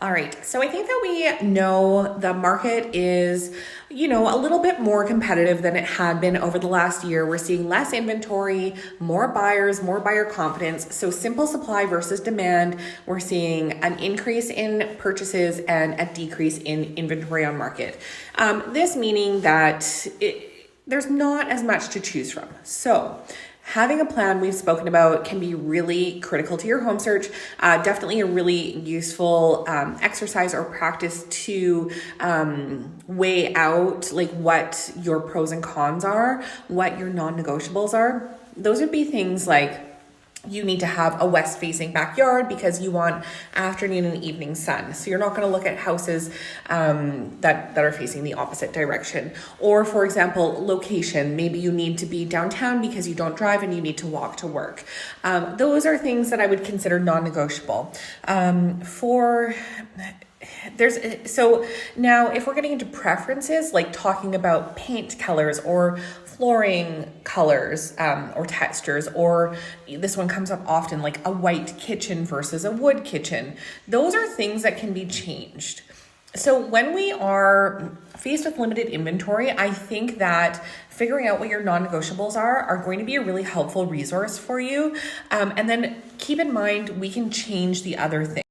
All right, so I think that we know the market is, a little bit more competitive than it had been over the last year. We're seeing less inventory, more buyers, more buyer confidence. So simple supply versus demand. We're seeing an increase in purchases and a decrease in inventory on market. This meaning that there's not as much to choose from. So having a plan we've spoken about can be really critical to your home search. Definitely a really useful exercise or practice to weigh out like what your pros and cons are, what your non-negotiables are. Those would be things like you need to have a west facing backyard because you want afternoon and evening sun. So you're not going to look at houses that are facing the opposite direction. Or for example, location. Maybe you need to be downtown because you don't drive and you need to walk to work. Those are things that I would consider non-negotiable. So now if we're getting into preferences, like talking about paint colors or flooring colors or textures, or this one comes up often, like a white kitchen versus a wood kitchen. Those are things that can be changed. So when we are faced with limited inventory, I think that figuring out what your non-negotiables are going to be a really helpful resource for you. And then keep in mind, we can change the other things.